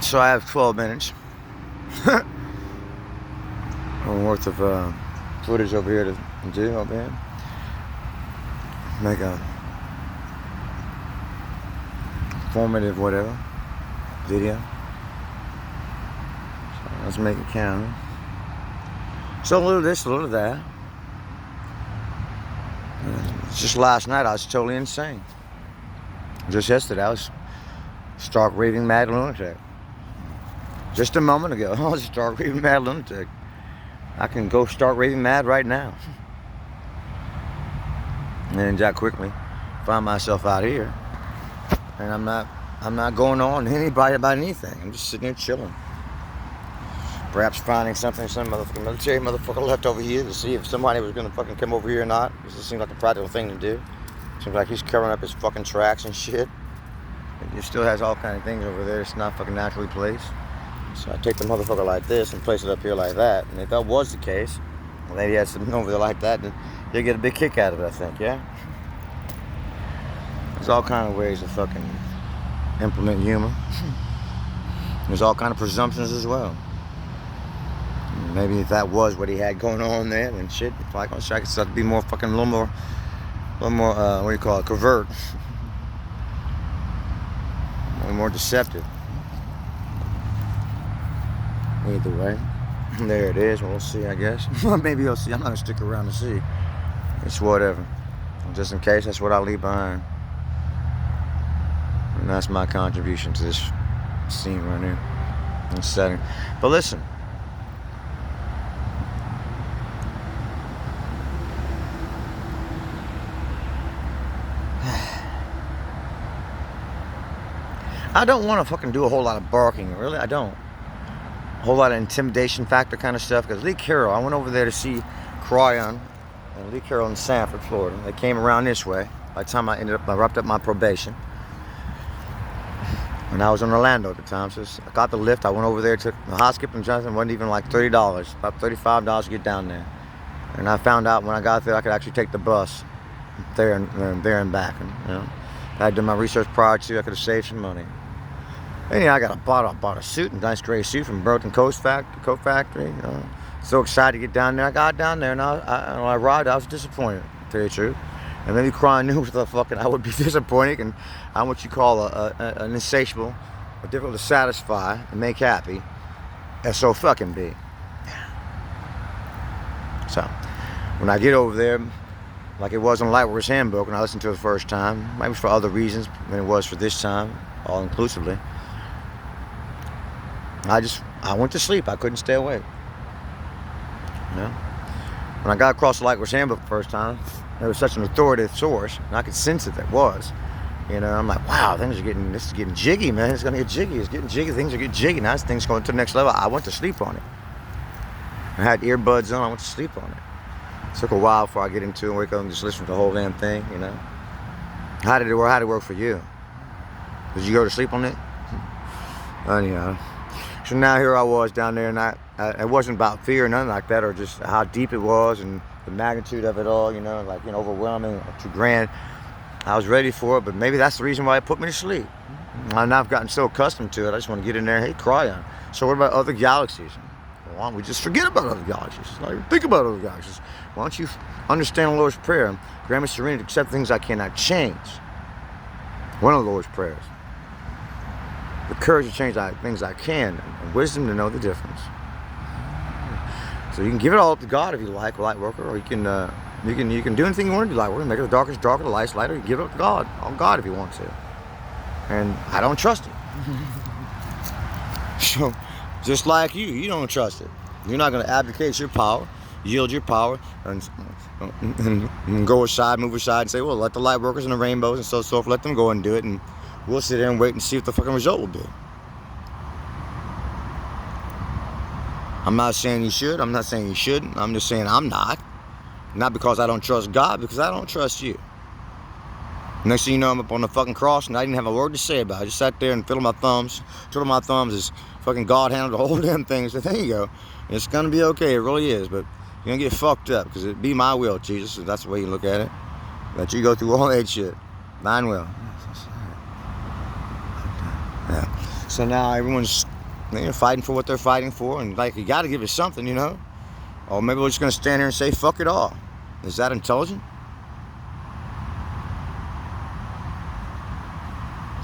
So I have 12 minutes worth of footage over here to do over here. Make a informative whatever video. So let's make it count. So a little of this, a little of that. Just last night I was totally insane. Just yesterday I was stark raving mad lunatic. Just a moment ago I was stark raving mad lunatic. I can go start raving mad right now. And then that quickly find myself out here. And I'm not going on to anybody about anything. I'm just sitting here chilling. Perhaps finding something, some motherfucking military motherfucker left over here to see if somebody was gonna fucking come over here or not. This just seems like a practical thing to do. Seems like he's covering up his fucking tracks and shit. And he still has all kind of things over there. It's not fucking naturally placed. So I take the motherfucker like this and place it up here like that. And if that was the case, well, maybe he had something over there like that, then you'll get a big kick out of it, I think, yeah? There's all kind of ways to fucking implement humor. There's all kind of presumptions as well. Maybe if that was what he had going on there, then shit, like I could start to be more fucking, a little more, what do you call it, covert. A little more deceptive. Either way, there it is. We'll see, I guess. Maybe you'll see. I'm not gonna stick around to see. It's whatever. Just in case, that's what I'll leave behind. And that's my contribution to this scene right here, this setting. But listen. I don't want to fucking do a whole lot of barking, really. I don't. A whole lot of intimidation factor kind of stuff. Because Lee Carroll, I went over there to see Cryon and Lee Carroll in Sanford, Florida. They came around this way. By the time I wrapped up my probation. And I was in Orlando at the time. So I got the lift. I went over there, took the hot skip and Johnson. It wasn't even like $30. About $35 to get down there. And I found out when I got there I could actually take the bus there and back. And, you know, I had done my research prior to. I could have saved some money. Anyhow, I bought a suit, a nice gray suit from Burlington Coat Factory. You know, so excited to get down there. I got down there, and when I arrived, I was disappointed, to tell you the truth. And maybe Crying knew what the fucking I would be disappointed, and I'm what you call an insatiable, difficult to satisfy and make happy, and so fucking be. So, when I get over there, like it was in Lightworker's Handbook, when I listened to it the first time, maybe for other reasons than it was for this time, all inclusively. I went to sleep. I couldn't stay awake. You know? When I got across the Lightworker's Handbook the first time, there was such an authoritative source, and I could sense it. There was. You know, I'm like, wow, this is getting jiggy, man. It's gonna get jiggy. It's getting jiggy. Things are getting jiggy. Now this thing's going to the next level. I went to sleep on it. I had earbuds on. I went to sleep on it. It took a while before I get into it, wake up and just listen to the whole damn thing. You know. How did it work? How did it work for you? Did you go to sleep on it? Anyhow. So now here I was down there, and it wasn't about fear or nothing like that, or just how deep it was and the magnitude of it all, you know, like, you know, overwhelming, too grand. I was ready for it, but maybe that's the reason why it put me to sleep. And I've gotten so accustomed to it, I just want to get in there, hey, Cryon. So what about other galaxies? Why don't we just forget about other galaxies? Not even think about other galaxies. Why don't you understand the Lord's Prayer? Grant me serenity to accept things I cannot change. One of the Lord's prayers. The courage to change things I can, and wisdom to know the difference. So you can give it all up to God if you like, light worker, or you can do anything you want to do, light worker. Make it the darkest darker, the light's lighter. You give it up to God, on God if you want to. And I don't trust it. So, just like you don't trust it. You're not going to abdicate your power, yield your power, and go aside, move aside, and say, well, let the light workers and the rainbows and so forth, let them go and do it, and we'll sit there and wait and see what the fucking result will be. I'm not saying you should. I'm not saying you shouldn't. I'm just saying I'm not. Not because I don't trust God, because I don't trust you. Next thing you know, I'm up on the fucking cross, and I didn't have a word to say about it. I just sat there and twiddled my thumbs as fucking God handled the whole damn thing. So there you go. It's going to be okay. It really is. But you're going to get fucked up, because it be my will, Jesus. If that's the way you look at it. Let you go through all that shit. Thine will. Yeah. So now everyone's They're fighting for what they're fighting for, and like, you got to give it something, you know? Or maybe we're just going to stand here and say, fuck it all. Is that intelligent?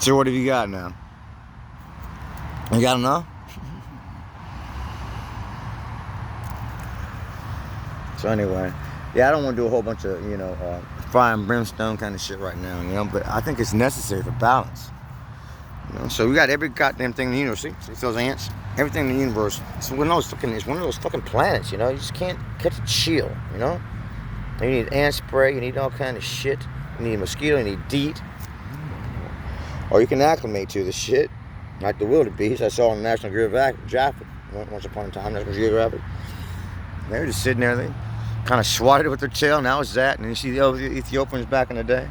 So what have you got now? You got enough? So anyway, yeah, I don't want to do a whole bunch of, fire and brimstone kind of shit right now, but I think it's necessary for balance. So we got every goddamn thing in the universe. See those ants? Everything in the universe. It's one of those fucking planets, You just can't catch a chill, You need ant spray. You need all kind of shit. You need mosquito. You need DEET. Or you can acclimate to the shit, like the wildebeest I saw on National Geographic once upon a time. National Geographic. They were just sitting there. They kind of swatted with their tail. Now it's that. And then you see the Ethiopians back in the day.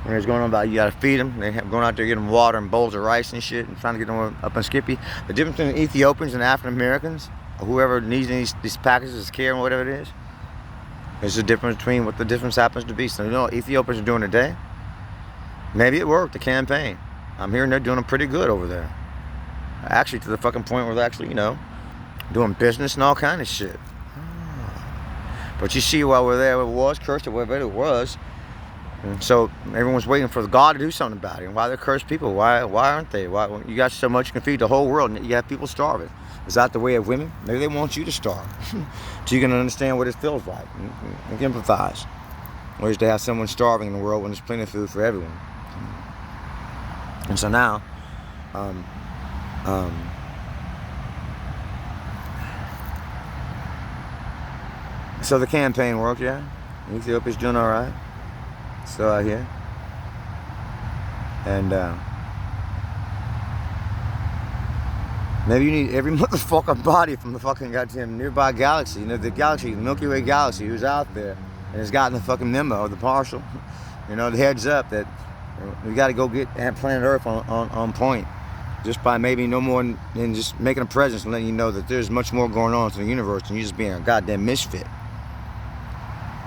When it's going on about you got to feed them. They have going out there getting water and bowls of rice and shit and trying to get them up and skippy. The difference between Ethiopians and African Americans, or whoever needs these packages, care, and whatever it is, there's a difference between what the difference happens to be. So what Ethiopians are doing today, maybe it worked, the campaign. I'm hearing they're doing it pretty good over there. Actually, to the fucking point where they're actually, doing business and all kind of shit. But you see, while we're there, it was cursed or whatever it was. And so everyone's waiting for God to do something about it. And why they're cursed people? Why aren't they? Why you got so much you can feed the whole world and you have people starving? Is that the way of women? Maybe they want you to starve, so you can understand what it feels like and empathize. Or is to have someone starving in the world when there's plenty of food for everyone. And so now, so the campaign worked, yeah. Ethiopia's doing all right. Still out here. And maybe you need every motherfucking body from the fucking goddamn nearby galaxy. The galaxy, the Milky Way galaxy, who's out there and has gotten the fucking memo, the partial, the heads up that we got to go get planet Earth on point. Just by maybe no more than just making a presence and letting you know that there's much more going on in the universe than you just being a goddamn misfit.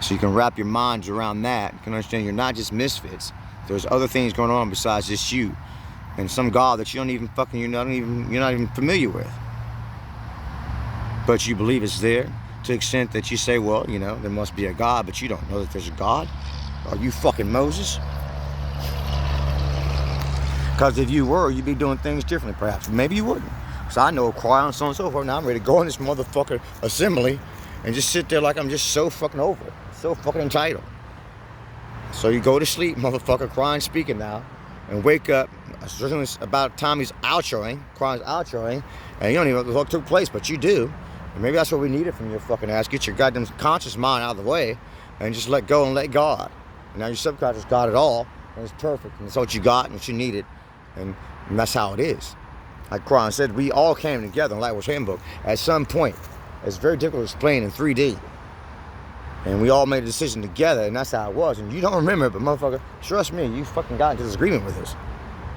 So you can wrap your minds around that. You can understand you're not just misfits. There's other things going on besides just you and some God that you don't even fucking you're not even familiar with. But you believe it's there to the extent that you say, well, there must be a God, but you don't know that there's a God. Are you fucking Moses? Because if you were, you'd be doing things differently, perhaps. Maybe you wouldn't. So I know a choir and so on and so forth. Now I'm ready to go in this motherfucker assembly and just sit there like I'm just so fucking over it. So fucking entitled. So you go to sleep, motherfucker, crying, speaking now, and wake up. Certainly about time he's outroing, crying, outroing, and you don't even know what took place, but you do. And maybe that's what we needed from your fucking ass. Get your goddamn conscious mind out of the way and just let go and let God. And now your subconscious got it all, and it's perfect. And it's what you got and what you needed. And that's how it is. Like Quran said, we all came together in Lightworks Handbook at some point. It's very difficult to explain in 3D. And we all made a decision together, and that's how it was. And you don't remember it, but motherfucker, trust me, you fucking got into this agreement with us.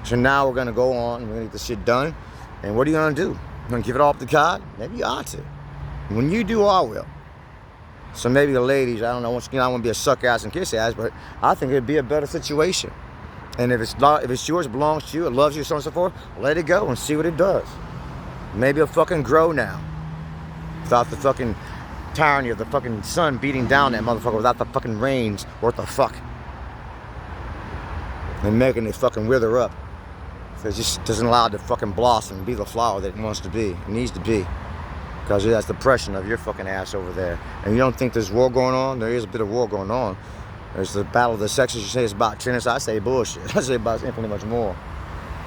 So now we're going to go on, and we're going to get this shit done. And what are you going to do? You're going to give it all up to God? Maybe you ought to. When you do, I will. So maybe the ladies, I don't know, once again, I don't want to be a suck ass and kiss ass, but I think it'd be a better situation. And if it's yours, it belongs to you, it loves you, so on and so forth, let it go and see what it does. Maybe it'll fucking grow now. Without the fucking tyranny of the fucking sun beating down that motherfucker, without the fucking rains worth the fuck. And making it fucking wither up. So it just doesn't allow it to fucking blossom and be the flower that it wants to be, it needs to be. Because that's the depression of your fucking ass over there. And you don't think there's war going on? There is a bit of war going on. There's the battle of the sexes. You say it's about tennis. I say bullshit. I say about infinitely much more.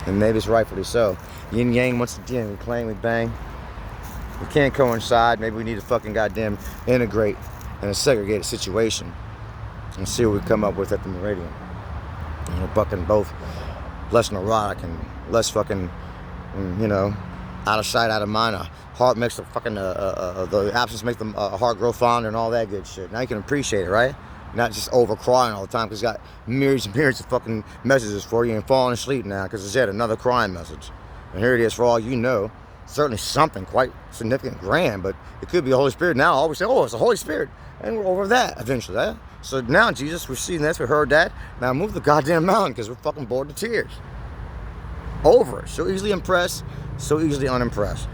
And maybe it's rightfully so. Yin yang, once again, we claim, we bang. We can't coincide. Maybe we need to fucking goddamn integrate in a segregated situation and see what we come up with at the meridian. Fucking both less neurotic and less fucking, out of sight, out of mind. A heart makes the fucking, the absence makes the heart grow fonder and all that good shit. Now you can appreciate it, right? Not just over crying all the time, because it's got myriads and myriads of fucking messages for you and falling asleep now because it's yet another crying message. And here it is for all you know. Certainly something quite significant, grand, but it could be the Holy Spirit. Now all we say, oh, it's the Holy Spirit. And we're over that eventually. Eh? So now, Jesus, we've seen this, we heard that. Now move the goddamn mountain because we're fucking bored to tears. over it. So easily impressed, so easily unimpressed.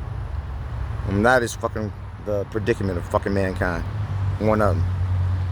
And that is fucking the predicament of fucking mankind. One of them.